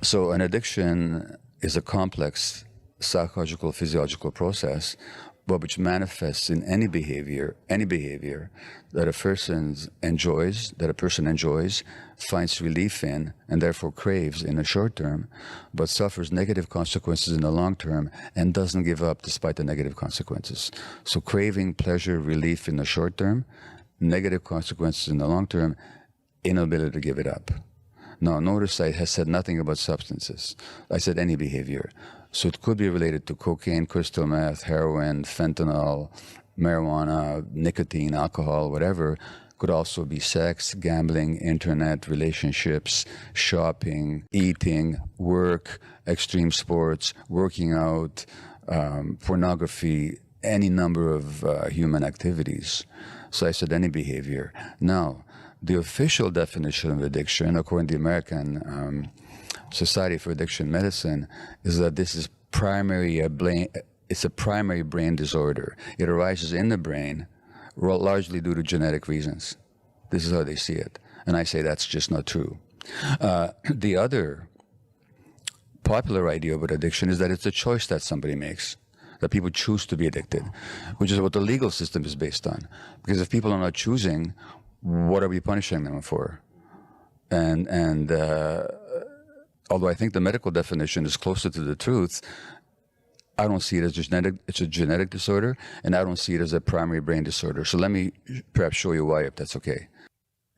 So an addiction is a complex psychological, physiological process, but which manifests in any behavior that a person enjoys, finds relief in, and therefore craves in the short term, but suffers negative consequences in the long term and doesn't give up despite the negative consequences. So craving pleasure, relief in the short term, negative consequences in the long term, inability to give it up. Now, notice I have said nothing about substances. I said any behavior. So it could be related to cocaine, crystal meth, heroin, fentanyl, marijuana, nicotine, alcohol, whatever. Could also be sex, gambling, internet, relationships, shopping, eating, work, extreme sports, working out, pornography, any number of human activities. So I said any behavior. Now, the official definition of addiction, according to the American Society for Addiction Medicine, is that this is it's a primary brain disorder. It arises in the brain largely due to genetic reasons. This is how they see it. And I say that's just not true. The other popular idea about addiction is that it's a choice that somebody makes, that people choose to be addicted, which is what the legal system is based on. Because if people are not choosing, what are we punishing them for? And although I think the medical definition is closer to the truth, I don't see it as it's a genetic disorder, and I don't see it as a primary brain disorder. So let me perhaps show you why, if that's okay.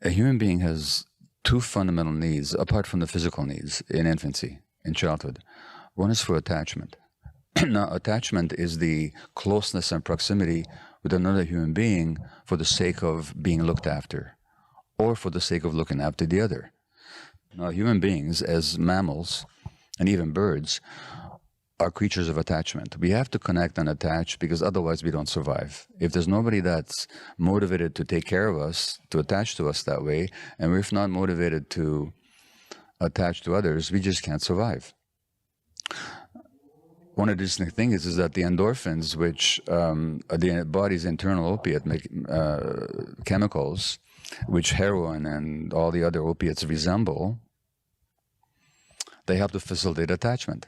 A human being has two fundamental needs, apart from the physical needs, in infancy, in childhood. One is for attachment. Now, attachment is the closeness and proximity with another human being for the sake of being looked after, or for the sake of looking after the other. Now, human beings, as mammals, and even birds, are creatures of attachment. We have to connect and attach because otherwise we don't survive. If there's nobody that's motivated to take care of us, to attach to us that way, and we're not motivated to attach to others, we just can't survive. One interesting thing is that the endorphins, which are the body's internal opiate chemicals, which heroin and all the other opiates resemble, they help to facilitate attachment.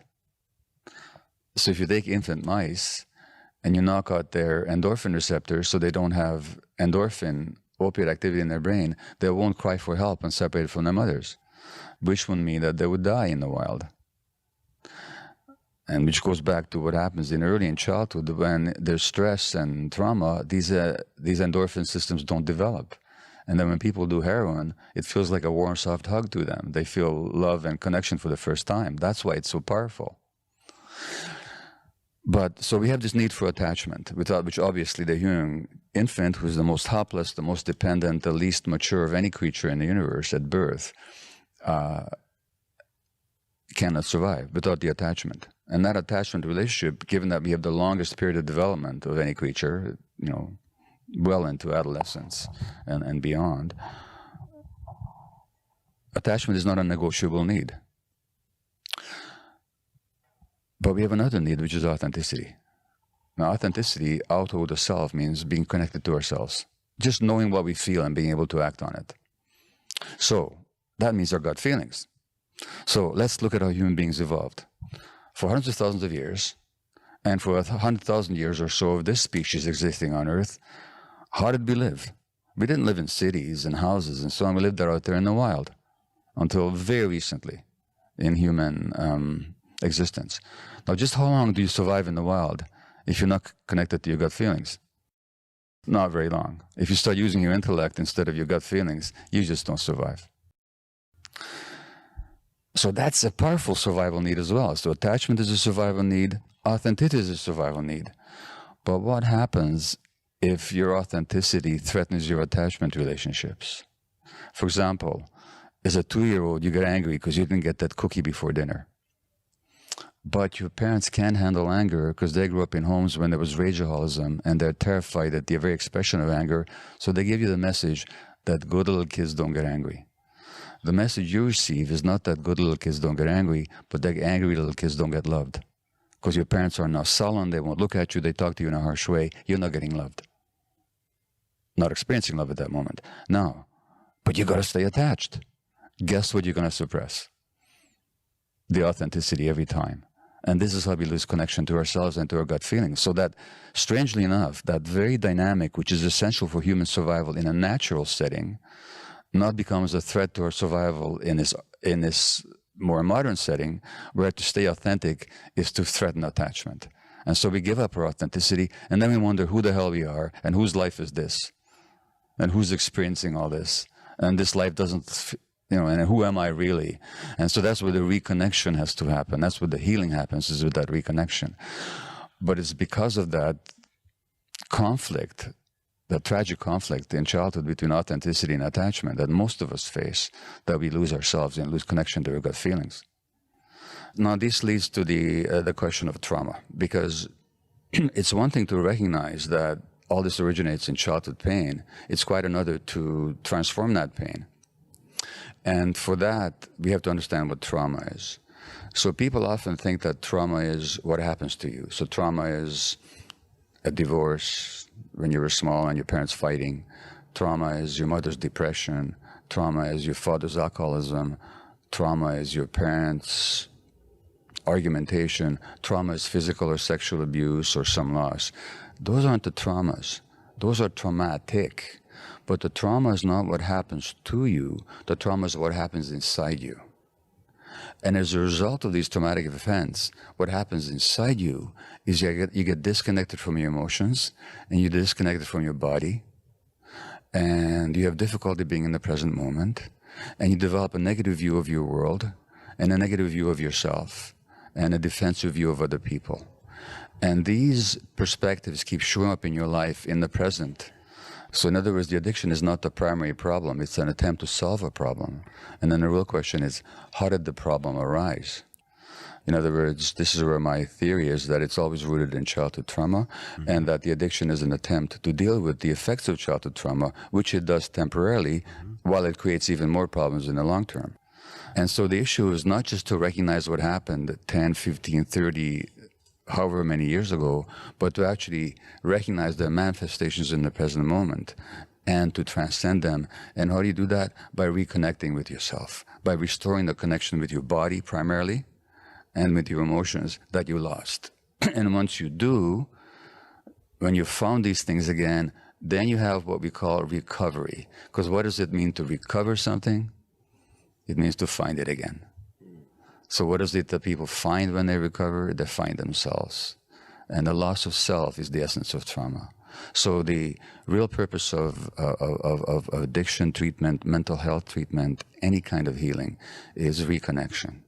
So if you take infant mice and you knock out their endorphin receptors so they don't have endorphin opiate activity in their brain, they won't cry for help and separate from their mothers, which would mean that they would die in the wild. And which goes back to what happens early in childhood when there's stress and trauma, these endorphin systems don't develop. And then when people do heroin, it feels like a warm, soft hug to them. They feel love and connection for the first time. That's why it's so powerful. But so we have this need for attachment, without which obviously the human infant, who's the most helpless, the most dependent, the least mature of any creature in the universe at birth, cannot survive without the attachment. And that attachment relationship, given that we have the longest period of development of any creature, well into adolescence and beyond, attachment is not a negotiable need. But we have another need, which is authenticity. Now, authenticity, auto the self, means being connected to ourselves, just knowing what we feel and being able to act on it. So that means our gut feelings. So let's look at how human beings evolved. For hundreds of thousands of years, and for 100,000 years or so of this species existing on Earth, how did we live? We didn't live in cities and houses and so on. We lived out there in the wild until very recently in human existence. Now, just how long do you survive in the wild if you're not connected to your gut feelings? Not very long. If you start using your intellect instead of your gut feelings, you just don't survive. So that's a powerful survival need as well. So attachment is a survival need, authenticity is a survival need. But what happens if your authenticity threatens your attachment relationships? For example, as a 2-year-old, you get angry because you didn't get that cookie before dinner. But your parents can't handle anger because they grew up in homes when there was rageaholism and they're terrified at the very expression of anger. So they give you the message that good little kids don't get angry. The message you receive is not that good little kids don't get angry, but that angry little kids don't get loved. Because your parents are now sullen, they won't look at you, they talk to you in a harsh way, you're not getting loved. not experiencing love at that moment. No, but you got to stay attached. Guess what you're going to suppress? The authenticity every time. And this is how we lose connection to ourselves and to our gut feelings. So that, strangely enough, that very dynamic, which is essential for human survival in a natural setting, not becomes a threat to our survival in this more modern setting, where to stay authentic is to threaten attachment. And so we give up our authenticity, and then we wonder who the hell we are, and whose life is this, and who's experiencing all this, and this life doesn't, and who am I really? And so that's where the reconnection has to happen. That's where the healing happens, is with that reconnection. But it's because of that conflict, that tragic conflict in childhood between authenticity and attachment that most of us face, that we lose ourselves and lose connection to our gut feelings. Now, this leads to the question of trauma, because it's one thing to recognize that all this originates in childhood pain. It's quite another to transform that pain. And for that, we have to understand what trauma is. So people often think that trauma is what happens to you. So trauma is a divorce when you were small and your parents fighting. Trauma is your mother's depression. Trauma is your father's alcoholism. Trauma is your parents' argumentation. Trauma is physical or sexual abuse or some loss. Those aren't the traumas. Those are traumatic. But the trauma is not what happens to you. The trauma is what happens inside you. And as a result of these traumatic events, what happens inside you is you get disconnected from your emotions, and you're disconnected from your body, and you have difficulty being in the present moment, and you develop a negative view of your world, and a negative view of yourself, and a defensive view of other people. And these perspectives keep showing up in your life in the present. So in other words, the addiction is not the primary problem. It's an attempt to solve a problem. And then the real question is, how did the problem arise? In other words, this is where my theory is that it's always rooted in childhood trauma, and that the addiction is an attempt to deal with the effects of childhood trauma, which it does temporarily, while it creates even more problems in the long term. And so the issue is not just to recognize what happened 10, 15, 30, however many years ago, but to actually recognize the manifestations in the present moment and to transcend them. And how do you do that? By reconnecting with yourself, by restoring the connection with your body primarily and with your emotions that you lost. And once you do, when you found these things again, then you have what we call recovery. Because what does it mean to recover something? It means to find it again. So what is it that people find when they recover? They find themselves. And the loss of self is the essence of trauma. So the real purpose of addiction treatment, mental health treatment, any kind of healing is reconnection.